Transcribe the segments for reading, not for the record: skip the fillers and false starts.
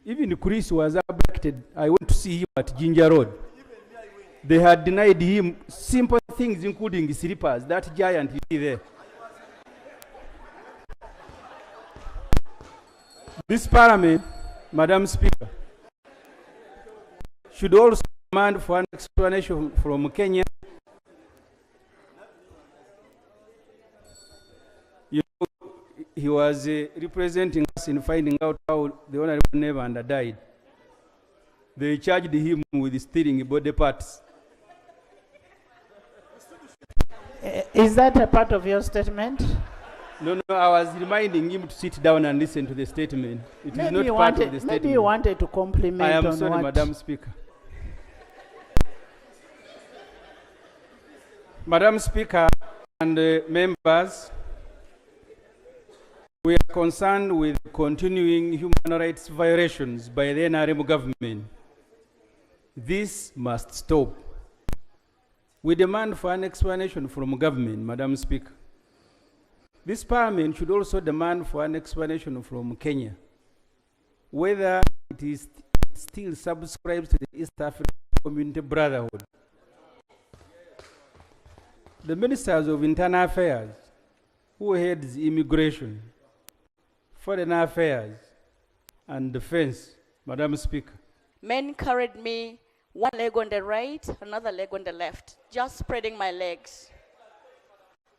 Even Chris was abducted. I went to see him at Ginger Road. They had denied him simple things, including slippers. That giant is there. This Parliament, Madam Speaker, should also demand for an explanation from Kenya. You know, he was representing us in finding out how the Honorable Nevanda died. They charged him with stealing body parts. Is that a part of your statement? No, I was reminding him to sit down and listen to the statement. It is not part of the statement. Maybe you wanted to compliment on what? I am sorry, Madam Speaker. Madam Speaker and members, we are concerned with continuing human rights violations by the NRM government. This must stop. We demand for an explanation from government, Madam Speaker. This Parliament should also demand for an explanation from Kenya, whether it still subscribes to the East African Community Brotherhood. The Ministers of Internal Affairs, who heads immigration, foreign affairs, and defense, Madam Speaker. Men carried me one leg on the right, another leg on the left, just spreading my legs.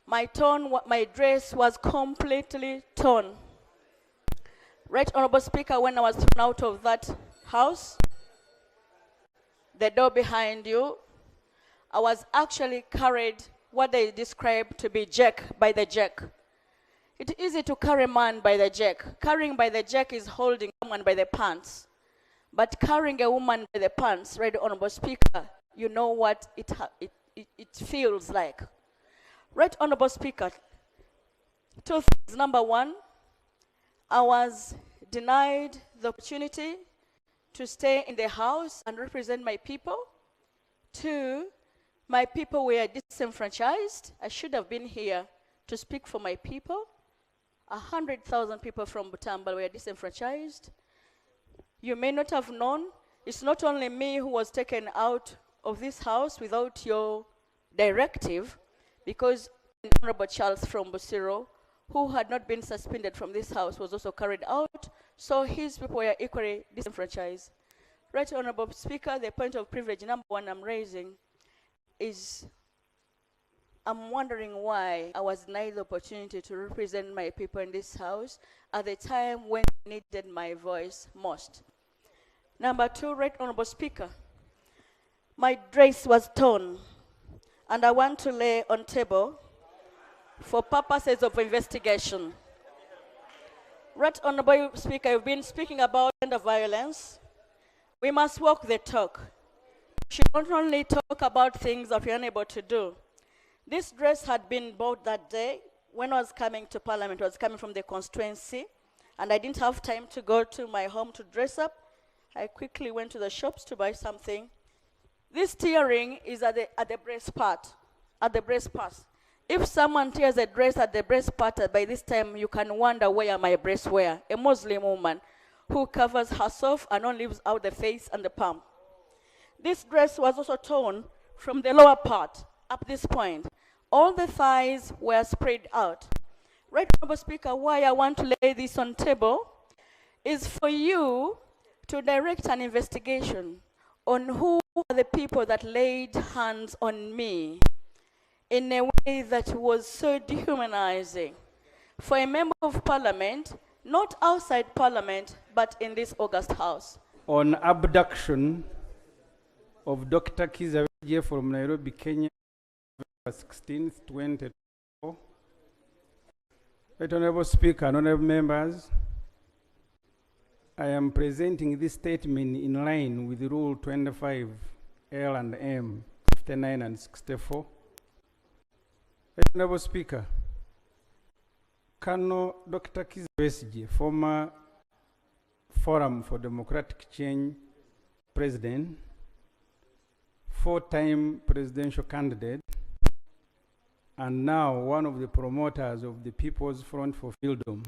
My dress was completely torn. Right Honorable Speaker, when I was thrown out of that house, the door behind you, I was actually carried what they described to be jack by the jack. It's easy to carry a man by the jack. Carrying by the jack is holding someone by the pants. But carrying a woman by the pants, Right Honorable Speaker, you know what it feels like. Right Honorable Speaker, two things. Number one, I was denied the opportunity to stay in the house and represent my people. Two, my people were disenfranchised. I should have been here to speak for my people. 100,000 people from Butambal were disenfranchised. You may not have known, it's not only me who was taken out of this house without your directive, because Honorable Charles from Busiro, who had not been suspended from this house, was also carried out, so his people were equally disenfranchised. Right Honorable Speaker, the point of privilege number one I'm raising is I'm wondering why I was denied the opportunity to represent my people in this house at the time when I needed my voice most. Number two, Right Honorable Speaker, my dress was torn, and I want to lay on table for purposes of investigation. Right Honorable Speaker, you've been speaking about gender violence. We must walk the talk. We should not only talk about things that we're unable to do. This dress had been bought that day when I was coming to Parliament. I was coming from the constituency, and I didn't have time to go to my home to dress up. I quickly went to the shops to buy something. This tearing is at the breast part, If someone tears a dress at the breast part, by this time you can wonder where my breasts were. A Muslim woman who covers herself and only leaves out the face and the palm. This dress was also torn from the lower part up this point. All the thighs were spread out. Right Honorable Speaker, why I want to lay this on table is for you to direct an investigation on who are the people that laid hands on me in a way that was so dehumanizing for a member of Parliament, not outside Parliament, but in this August House. On abduction of Dr. Kizza from Nairobi, Kenya, 16th, 2024. Right Honorable Speaker, honorable members, I am presenting this statement in line with Rule 25, L and M, 59 and 64. Right Honorable Speaker, Colonel Dr. Kizza Besigye, former Forum for Democratic Change President, four-time presidential candidate, and now one of the promoters of the People's Front for Freedom,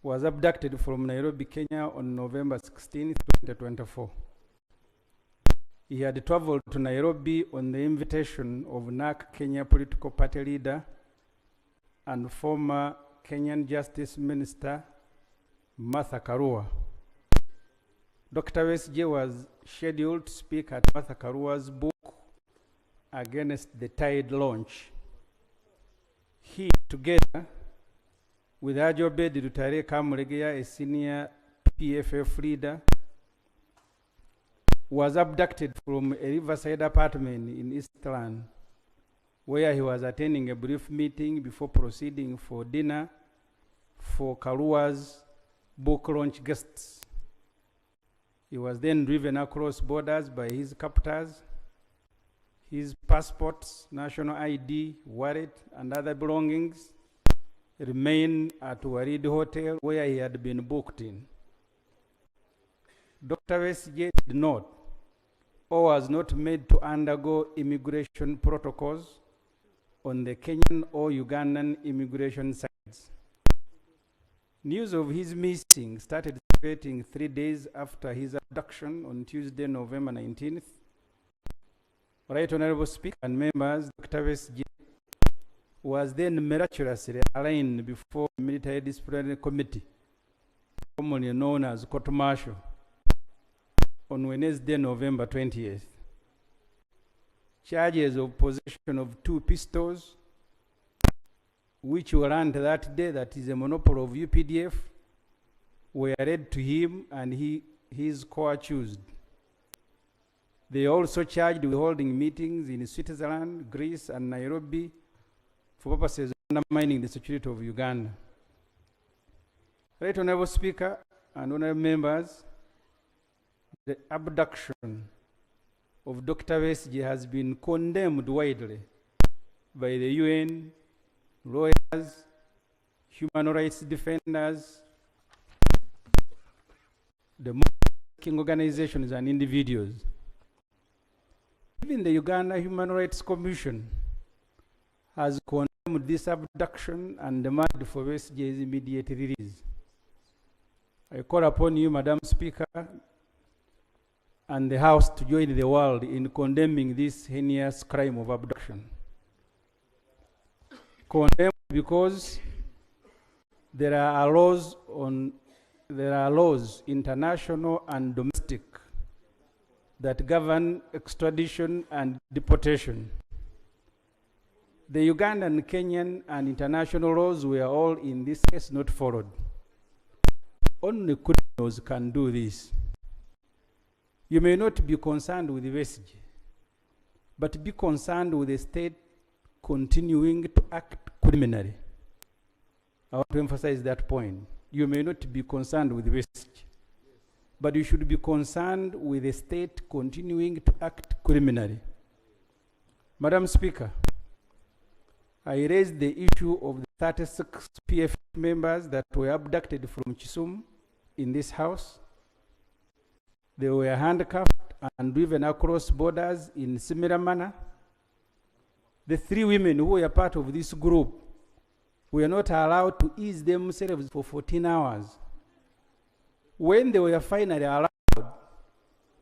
was abducted from Nairobi, Kenya on November 16, 2024. He had traveled to Nairobi on the invitation of NARC Kenya political party leader and former Kenyan Justice Minister Martha Karua. Dr. Besigye was scheduled to speak at Martha Karua's book Against the Tide launch. He, together with Ajobedi Rutare Kamuregeya, a senior PFF leader, was abducted from a riverside apartment in Eastland, where he was attending a brief meeting before proceeding for dinner for Karua's book launch guests. He was then driven across borders by his captors. His passports, national ID, wallet, and other belongings remained at Waridi Hotel, where he had been booked in. Dr. Besigye did not, or was not made to undergo immigration protocols on the Kenyan or Ugandan immigration sites. News of his missing started circulating 3 days after his abduction on Tuesday, November 19th. Right Honorable Speaker and members, Dr. Besigye was then miraculously arraigned before the Military Disciplinary Committee, commonly known as Court Martial, on Wednesday, November 20th. Charges of possession of 2 pistols, which were learned that day that is a monopoly of UPDF, were read to him and he is co-accused. They also charged with holding meetings in Switzerland, Greece, and Nairobi for purposes of undermining the security of Uganda. Right Honorable Speaker and honorable members, the abduction of Dr. Besigye has been condemned widely by the UN, lawyers, human rights defenders, the organizations and individuals. Even the Uganda Human Rights Commission has condemned this abduction and demanded for Besigye's immediate release. I call upon you, Madam Speaker, and the House to join the world in condemning this heinous crime of abduction. Condemned because there are laws, international and domestic, that govern extradition and deportation. The Ugandan, Kenyan, and international laws were all in this case not followed. Only criminals can do this. You may not be concerned with the Besigye, but be concerned with the state continuing to act criminally. I want to emphasize that point. You may not be concerned with the Besigye, but you should be concerned with the state continuing to act criminally. Madam Speaker, I raised the issue of the 36 PF members that were abducted from Kisumu in this House. They were handcuffed and driven across borders in similar manner. The 3 women who were part of this group were not allowed to ease themselves for 14 hours. When they were finally allowed,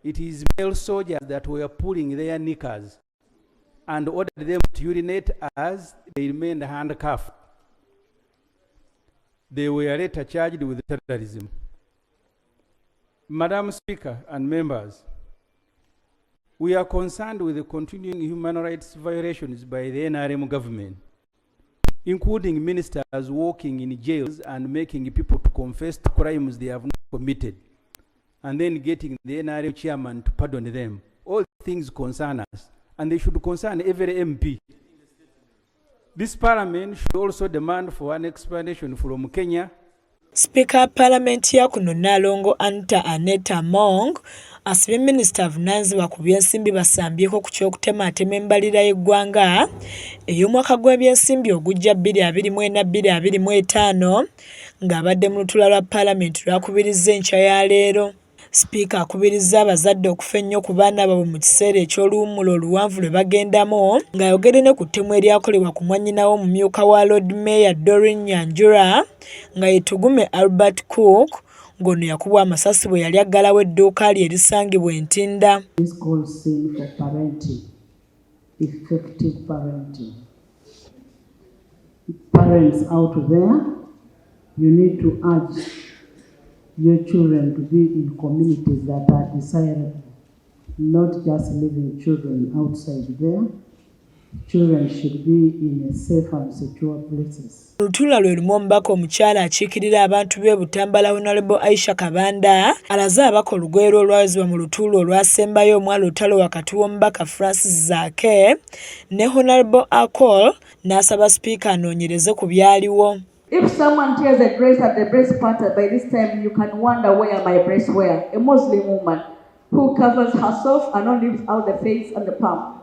it is male soldiers that were pulling their knickers and ordered them to urinate as they remained handcuffed. They were later charged with terrorism. Madam Speaker and members, we are concerned with the continuing human rights violations by the NRM government, including ministers working in jails and making people to confess to crimes they have not committed, and then getting the NRM chairman to pardon them. All things concern us, and they should concern every MP. This parliament should also demand for an explanation from Kenya. Speaker Parliamentary kuno Nalongo Anta Aneta Mong asibye Minister avunaanyizibwa ku byensimbi basambyeko ku ky'okutematema embalirira y'eggwanga ey'omwaka gw'ebyensimbi ogujja 2024-2025 ng'abadde mu lutuula lwa Parliament lwakubirizza enkya ya leero. Sipiika akubirizza abazadde okufa ennyo ku baana baabwe mu kiseera eky'oluwummula oluwanvu lwe bagendamu, ng'ayogedde ne ku ttemu eryakolebwa ku mwannyinawo omumyuka wa Lord Mayor Doreen Nyanjura nga ye Tugume Albert Cook ng'ono yakubwa amasasi bwe yali aggalawo edduuka lye erisangibwa Ntinda. This calls in for parenting, effective parenting. Parents out there, you need to urge your children to be in communities that are desirable, not just leaving children outside there. Children should be in a safe and secure places. Olutula lwe lumu omubaka omukyala akiikirira abantu b'e Butambala Honorable Aisha Kabanda alaze abaka olugwero olwawezebwa mu lutuulo olwasembayo omwala olutalo wakati w'omubaka Francis Zaake ne Honorable Akol n'asaba sipiika anoonyereze ku byaliwo. If someone tears a dress at the breast part, by this time you can wonder where my breasts were. A Muslim woman who covers herself and only leaves out the face and the palm.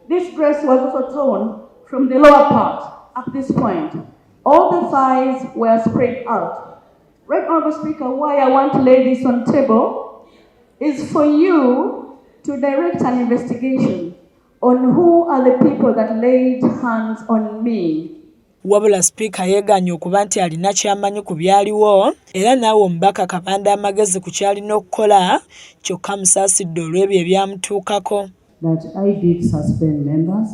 This dress was also torn from the lower part at this point. All the thighs were spread out. Right, Honorable Speaker, why I want to lay this on the table is for you to direct an investigation on who are the people that laid hands on me. Wabula sipiika yeeganye okuba nti alina ky'amanyi ku byaliwo era naawe omubaka Kabanda amagezi ku kyalina okukola kyokka musaasidde olw'ebyo ebyamutuukako. That I did suspend members,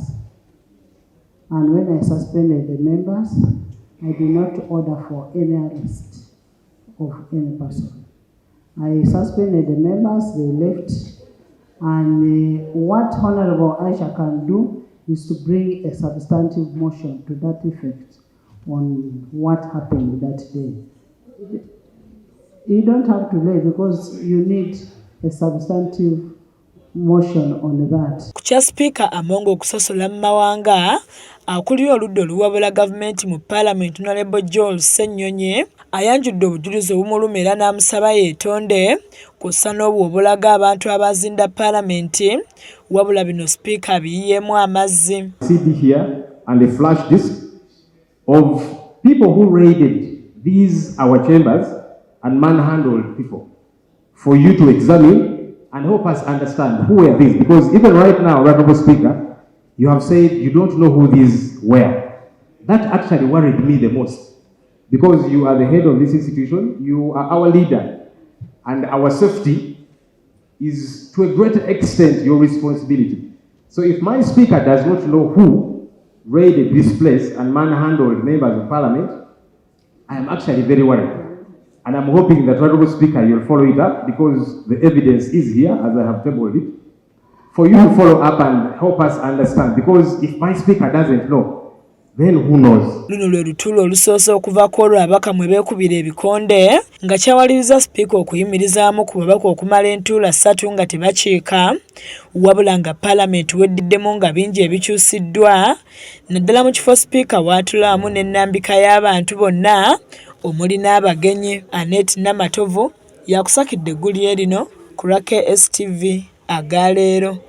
and when I suspended the members, I did not order for any arrest of any person. I suspended the members, they left, and what Honorable Aisha can do is to bring a substantive motion to that effect on what happened that day. You don't have to lay because you need a substantive motion on that. Ku kya sipiika Amongo okusosola mu mawanga akulira oludda oluwabula gavumenti mu Parliament Honorable Joel Ssennyonyi ayanjudde obujulizi obumuluma era n'amusaba yeetonde kw'ossa n'obwo obulaga abantu abazinda Parliament wabula bino sipiika abiyiyeemu amazzi. CD here and a flash disk of people who raided these our chambers and manhandled people for you to examine and help us understand who were these, because even right now, Honorable Speaker, you have said you don't know who these were. That actually worried me the most, because you are the head of this institution, you are our leader, and our safety is to a great extent your responsibility. So if my speaker does not know who raided this place and manhandled members of Parliament, I am actually very worried. And I'm hoping that, Honorable Speaker, you'll follow it up, because the evidence is here, as I have tabled it, for you to follow up and help us understand. Because if my speaker doesn't know, then who knows? Luno lwe lutuulo olusoose okuvaako olwo abaka mwe beekubira ebikonde nga kyawaliriza sipiika okuyimirizaamu ku babaka okumala entuula 3 nga tebakiika wabula nga Parliament weddiddemu nga bingi ebikyusiddwa naddala mu kifo sipiika w'atulaamu n'ennambika y'abantu bonna omuli n'abagenyi. Annette Namatovu yakusakidde eggulire lino ku lwa KSTV agaleero.